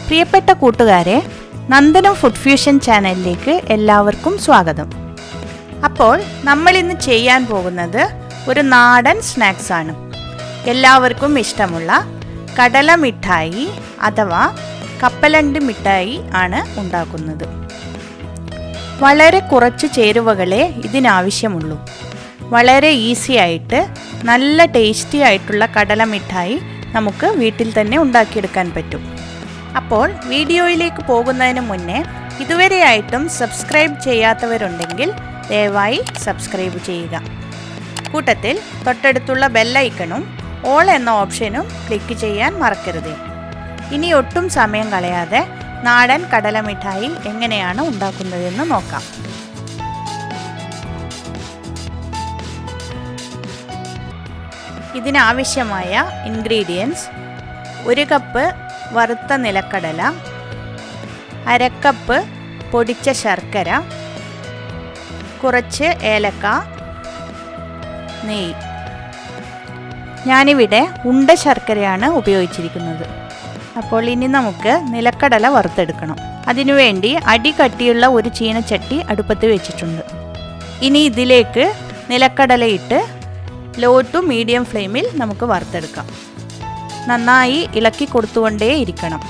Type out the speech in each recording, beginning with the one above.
പ്രിയപ്പെട്ട കൂട്ടുകാരെ, Nandanam food fusion ചാനലിലേക്ക് എല്ലാവർക്കും സ്വാഗതം. അപ്പോൾ നമ്മൾ ഇന്ന് ചെയ്യാൻ പോകുന്നത് ഒരു നാടൻ സ്നാക്സ് ആണ്. എല്ലാവർക്കും ഇഷ്ടമുള്ള കടല മിഠായി അഥവാ കപ്പലണ്ടി മിഠായി ആണ് ഉണ്ടാക്കുന്നത്. വളരെ കുറച്ച് ചേരുവകളെ ഇതിനാവശ്യമുള്ളൂ. വളരെ ഈസി ആയിട്ട് നല്ല ടേസ്റ്റി ആയിട്ടുള്ള കടല മിഠായി നമുക്ക് വീട്ടിൽ തന്നെ ഉണ്ടാക്കിയെടുക്കാൻ പറ്റും. അപ്പോൾ വീഡിയോയിലേക്ക് പോകുന്നതിന് മുന്നേ ഇതുവരെയായിട്ടും സബ്സ്ക്രൈബ് ചെയ്യാത്തവരുണ്ടെങ്കിൽ ദയവായി സബ്സ്ക്രൈബ് ചെയ്യുക. കൂട്ടത്തിൽ തൊട്ടടുത്തുള്ള ബെല്ലൈക്കണും ഓൾ എന്ന ഓപ്ഷനും ക്ലിക്ക് ചെയ്യാൻ മറക്കരുത്. ഇനി ഒട്ടും സമയം കളയാതെ നാടൻ കടല മിഠായി എങ്ങനെയാണ് ഉണ്ടാക്കുന്നതെന്ന് നോക്കാം. ഇതിനാവശ്യമായ ഇൻഗ്രീഡിയൻസ്: 1 കപ്പ് വറുത്ത നിലക്കടല, 1/2 കപ്പ് പൊടിച്ച ശർക്കര, കുറച്ച് ഏലക്ക, നെയ്യ്. ഞാനിവിടെ ഉണ്ട ശർക്കരയാണ് ഉപയോഗിച്ചിരിക്കുന്നത്. അപ്പോൾ ഇനി നമുക്ക് നിലക്കടല വറുത്തെടുക്കണം. അതിനുവേണ്ടി അടി കട്ടിയുള്ള ഒരു ചീനച്ചട്ടി അടുപ്പത്ത് വെച്ചിട്ടുണ്ട്. ഇനി ഇതിലേക്ക് നിലക്കടലയിട്ട് ലോ ടു മീഡിയം ഫ്ലെയിമിൽ നമുക്ക് വറുത്തെടുക്കാം. നന്നായി ഇളക്കി കൊടുത്തുകൊണ്ടേ ഇരിക്കണം.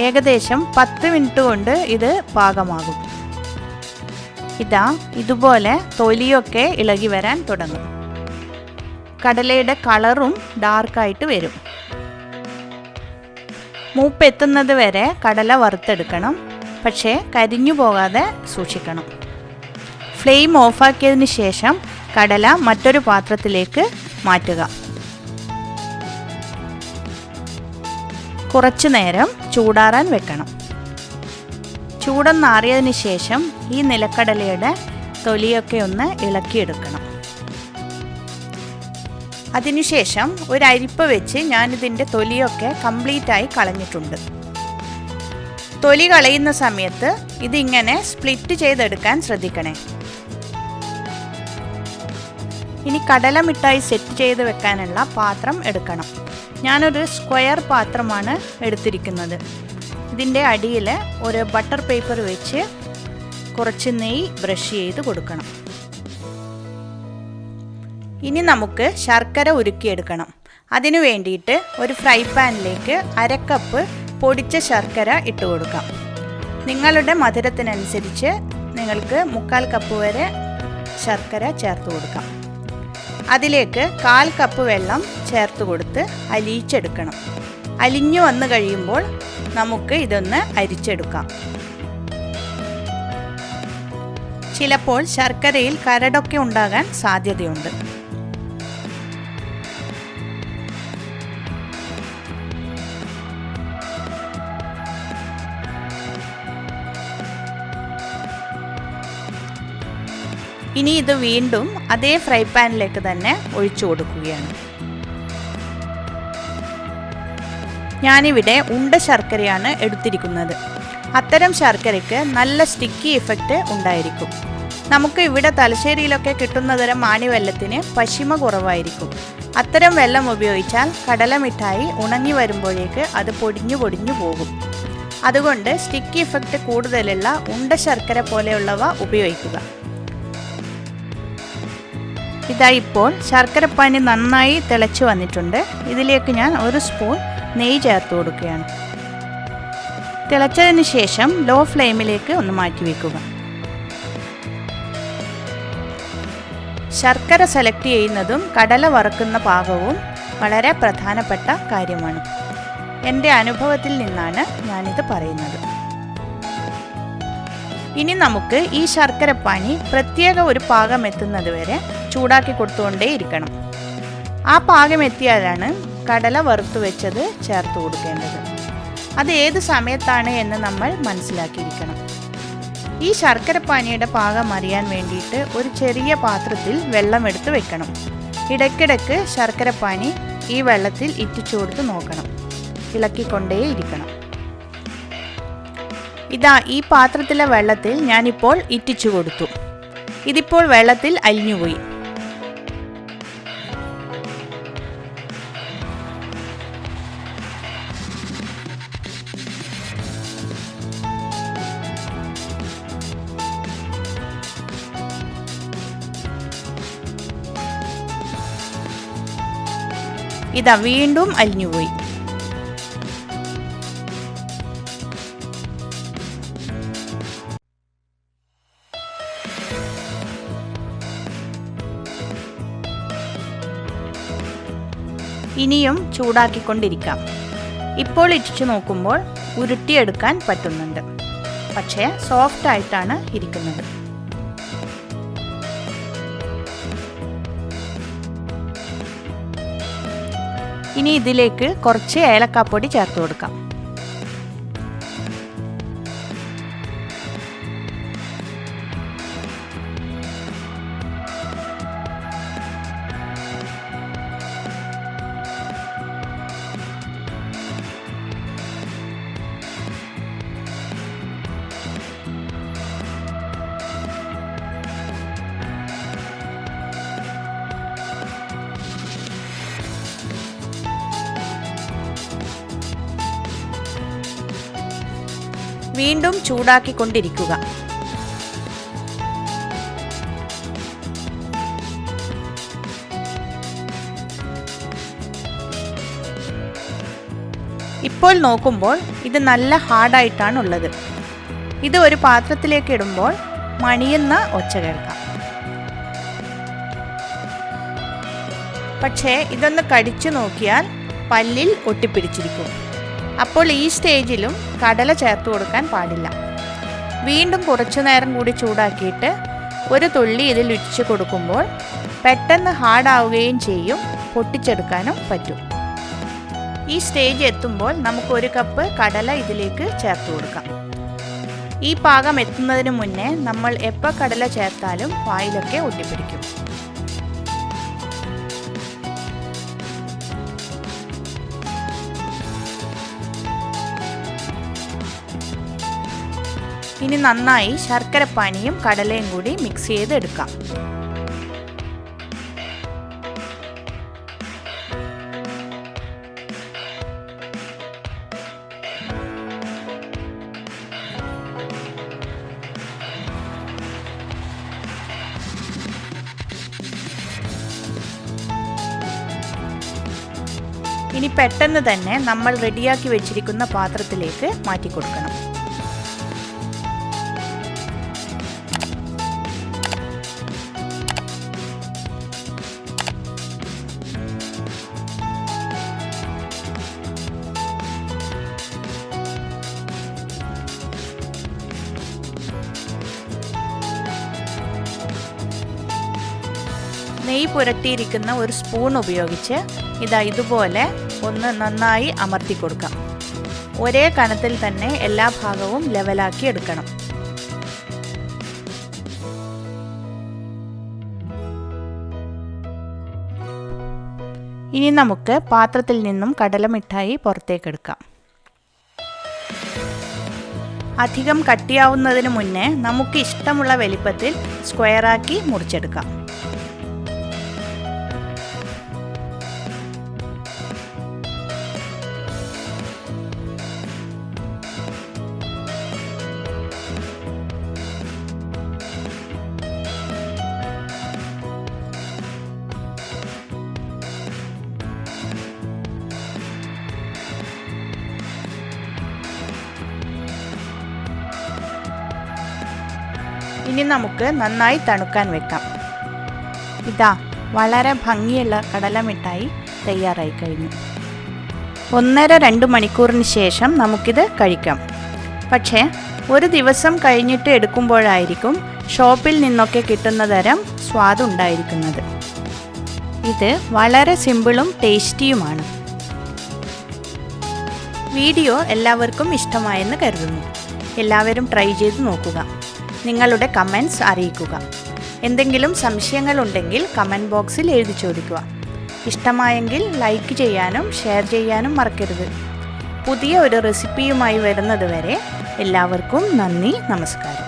ഏകദേശം 10 മിനിറ്റ് കൊണ്ട് ഇത് പാകമാകും. ഇതുപോലെ തൊലിയൊക്കെ ഇളകി വരാൻ തുടങ്ങും. കടലയുടെ കളറും ഡാർക്കായിട്ട് വരും. മൂപ്പെത്തുന്നത് വരെ കടല വറുത്തെടുക്കണം. പക്ഷേ കരിഞ്ഞു പോകാതെ സൂക്ഷിക്കണം. ഫ്ലെയിം ഓഫാക്കിയതിന് ശേഷം കടല മറ്റൊരു പാത്രത്തിലേക്ക് മാറ്റുക. കുറച്ചു നേരം ചൂടാറാൻ വെക്കണം. ചൂടൊന്നാറിയതിന് ശേഷം ഈ നിലക്കടലയുടെ തൊലിയൊക്കെ ഒന്ന് ഇളക്കിയെടുക്കണം. അതിനുശേഷം ഒരു അരിപ്പ വെച്ച് ഞാനിതിൻ്റെ തൊലിയൊക്കെ കംപ്ലീറ്റായി കളഞ്ഞിട്ടുണ്ട്. തൊലി കളയുന്ന സമയത്ത് ഇതിങ്ങനെ സ്പ്ലിറ്റ് ചെയ്തെടുക്കാൻ ശ്രദ്ധിക്കണേ. ഇനി കടല മിഠായി സെറ്റ് ചെയ്ത് വെക്കാനുള്ള പാത്രം എടുക്കണം. ഞാനൊരു സ്ക്വയർ പാത്രമാണ് എടുത്തിരിക്കുന്നത്. ഇതിൻ്റെ അടിയിൽ ഒരു ബട്ടർ പേപ്പർ വെച്ച് കുറച്ച് നെയ്യ് ബ്രഷ് ചെയ്ത് കൊടുക്കണം. ഇനി നമുക്ക് ശർക്കര ഉരുക്കിയെടുക്കണം. അതിനു വേണ്ടിയിട്ട് ഒരു ഫ്രൈ പാനിലേക്ക് 1/2 കപ്പ് പൊടിച്ച ശർക്കര ഇട്ട് കൊടുക്കാം. നിങ്ങളുടെ മധുരത്തിനനുസരിച്ച് നിങ്ങൾക്ക് 1/4 കപ്പ് വരെ ശർക്കര ചേർത്ത് കൊടുക്കാം. അതിലേക്ക് 1/4 കപ്പ് വെള്ളം ചേർത്ത് കൊടുത്ത് അലിയിച്ചെടുക്കണം. അലിഞ്ഞു വന്നു കഴിയുമ്പോൾ നമുക്ക് ഇതൊന്ന് അരിച്ചെടുക്കാം. ചിലപ്പോൾ ശർക്കരയിൽ കരടൊക്കെ ഉണ്ടാകാൻ സാധ്യതയുണ്ട്. ഇനി ഇത് വീണ്ടും അതേ ഫ്രൈ പാനിലേക്ക് തന്നെ ഒഴിച്ചു കൊടുക്കുകയാണ്. ഞാനിവിടെ ഉണ്ട ശർക്കരയാണ് എടുത്തിരിക്കുന്നത്. അത്തരം ശർക്കരയ്ക്ക് നല്ല സ്റ്റിക്കി ഇഫക്റ്റ് ഉണ്ടായിരിക്കും. നമുക്ക് ഇവിടെ തലശ്ശേരിയിലൊക്കെ കിട്ടുന്ന തരം ആണിവെല്ലത്തിന് പശിമ കുറവായിരിക്കും. അത്തരം വെള്ളം ഉപയോഗിച്ചാൽ കടല മിഠായി ഉണങ്ങി വരുമ്പോഴേക്ക് അത് പൊടിഞ്ഞു പോകും. അതുകൊണ്ട് സ്റ്റിക്കി ഇഫക്റ്റ് കൂടുതലുള്ള ഉണ്ട ശർക്കര പോലെയുള്ളവ ഉപയോഗിക്കുക. ഇപ്പോൾ ശർക്കരപ്പാനി നന്നായി തിളച്ചു വന്നിട്ടുണ്ട്. ഇതിലേക്ക് ഞാൻ 1 സ്പൂൺ നെയ്യ് ചേർത്ത് കൊടുക്കുകയാണ്. തിളച്ചതിന് ശേഷം ലോ ഫ്ലെയിമിലേക്ക് ഒന്ന് മാറ്റി വയ്ക്കുക. ശർക്കര സെലക്ട് ചെയ്യുന്നതും കടല വറുക്കുന്ന പാകവും വളരെ പ്രധാനപ്പെട്ട കാര്യമാണ്. എൻ്റെ അനുഭവത്തിൽ നിന്നാണ് ഞാനിത് പറയുന്നത്. ഇനി നമുക്ക് ഈ ശർക്കരപ്പാനി പ്രത്യേക ഒരു പാകം എത്തുന്നത് വരെ ചൂടാക്കി കൊടുത്തുകൊണ്ടേ ഇരിക്കണം. ആ പാകം എത്തിയാലാണ് കടല വറുത്തു വെച്ചത് ചേർത്ത് കൊടുക്കേണ്ടത്. അത് ഏത് സമയത്താണ് എന്ന് നമ്മൾ മനസ്സിലാക്കിയിരിക്കണം. ഈ ശർക്കരപ്പാനിയുടെ പാകം അറിയാൻ വേണ്ടിയിട്ട് ഒരു ചെറിയ പാത്രത്തിൽ വെള്ളം എടുത്ത് വെക്കണം. ഇടയ്ക്കിടയ്ക്ക് ശർക്കരപ്പാനി ഈ വെള്ളത്തിൽ ഇറ്റിച്ചു കൊടുത്ത് നോക്കണം. ഇളക്കിക്കൊണ്ടേ ഇരിക്കണം. ഈ പാത്രത്തിലെ വെള്ളത്തിൽ ഞാനിപ്പോൾ ഇറ്റിച്ചു കൊടുത്തു. ഇതിപ്പോൾ വെള്ളത്തിൽ അലിഞ്ഞുപോയി. ഇതാ വീണ്ടും അലിഞ്ഞുപോയി. ഇനിയും ചൂടാക്കിക്കൊണ്ടിരിക്കാം. ഇപ്പോൾ ഇടിച്ചു നോക്കുമ്പോൾ ഉരുട്ടിയെടുക്കാൻ പറ്റുന്നുണ്ട്, പക്ഷേ സോഫ്റ്റ് ആയിട്ടാണ് ഇരിക്കുന്നത്. ഇനി ഇതിലേക്ക് കുറച്ച് ഏലക്കാപ്പൊടി ചേർത്ത് കൊടുക്കാം. വീണ്ടും ചൂടാക്കിക്കൊണ്ടിരിക്കുക. ഇപ്പോൾ നോക്കുമ്പോൾ ഇത് നല്ല ഹാർഡായിട്ടാണ് ഉള്ളത്. ഇത് ഒരു പാത്രത്തിലേക്ക് ഇടുമ്പോൾ മണിയുന്ന ഒച്ച കേൾക്കാം. പക്ഷേ ഇതൊന്ന് കടിച്ചു നോക്കിയാൽ പല്ലിൽ ഒട്ടിപ്പിടിച്ചിരിക്കും. അപ്പോൾ ഈ സ്റ്റേജിലും കടല ചേർത്ത് കൊടുക്കാൻ പാടില്ല. വീണ്ടും കുറച്ചു നേരം കൂടി ചൂടാക്കിയിട്ട് ഒരു തുള്ളി ഇതിൽ ഒഴിച്ച് കൊടുക്കുമ്പോൾ പെട്ടെന്ന് ഹാർഡാവുകയും ചെയ്യും, പൊട്ടിച്ചെടുക്കാനും പറ്റും. ഈ സ്റ്റേജ് എത്തുമ്പോൾ നമുക്ക് 1 കപ്പ് കടല ഇതിലേക്ക് ചേർത്ത് കൊടുക്കാം. ഈ പാകം എത്തുന്നതിന് മുന്നേ നമ്മൾ എപ്പോൾ കടല ചേർത്താലും വായിലൊക്കെ ഒട്ടിപ്പിടിക്കും. ഇനി നന്നായി ശർക്കരപ്പാനിയും കടലയും കൂടി മിക്സ് ചെയ്തെടുക്കാം. ഇനി പെട്ടെന്ന് തന്നെ നമ്മൾ റെഡിയാക്കി വെച്ചിരിക്കുന്ന പാത്രത്തിലേക്ക് മാറ്റി കൊടുക്കണം. നെയ്യ് പുരട്ടിയിരിക്കുന്ന ഒരു സ്പൂൺ ഉപയോഗിച്ച് ഇതുപോലെ ഒന്ന് നന്നായി അമർത്തി കൊടുക്കാം. ഒരേ കനത്തിൽ തന്നെ എല്ലാ ഭാഗവും ലെവലാക്കി എടുക്കണം. ഇനി നമുക്ക് പാത്രത്തിൽ നിന്നും കടല മിഠായി പുറത്തേക്കെടുക്കാം. അധികം കട്ടിയാവുന്നതിന് മുന്നേ നമുക്ക് ഇഷ്ടമുള്ള വലിപ്പത്തിൽ സ്ക്വയറാക്കി മുറിച്ചെടുക്കാം. ഇനി നമുക്ക് നന്നായി തണുക്കാൻ വെക്കാം. വളരെ ഭംഗിയുള്ള കടല മിഠായി തയ്യാറായി കഴിഞ്ഞു. 1.5-2 മണിക്കൂറിന് ശേഷം നമുക്കിത് കഴിക്കാം. പക്ഷേ ഒരു ദിവസം കഴിഞ്ഞിട്ട് എടുക്കുമ്പോഴായിരിക്കും ഷോപ്പിൽ നിന്നൊക്കെ കിട്ടുന്ന തരം സ്വാദ് ഉണ്ടായിരിക്കുന്നത്. ഇത് വളരെ സിമ്പിളും ടേസ്റ്റിയുമാണ്. വീഡിയോ എല്ലാവർക്കും ഇഷ്ടമായെന്ന് കരുതുന്നു. എല്ലാവരും ട്രൈ ചെയ്ത് നോക്കുക. നിങ്ങളുടെ കമൻറ്റ്സ് അറിയിക്കുക. എന്തെങ്കിലും സംശയങ്ങളുണ്ടെങ്കിൽ കമൻറ്റ് ബോക്സിൽ എഴുതി ചോദിക്കുക. ഇഷ്ടമായെങ്കിൽ ലൈക്ക് ചെയ്യാനും ഷെയർ ചെയ്യാനും മറക്കരുത്. പുതിയ ഒരു റെസിപ്പിയുമായി വരുന്നത് വരെ എല്ലാവർക്കും നന്ദി, നമസ്കാരം.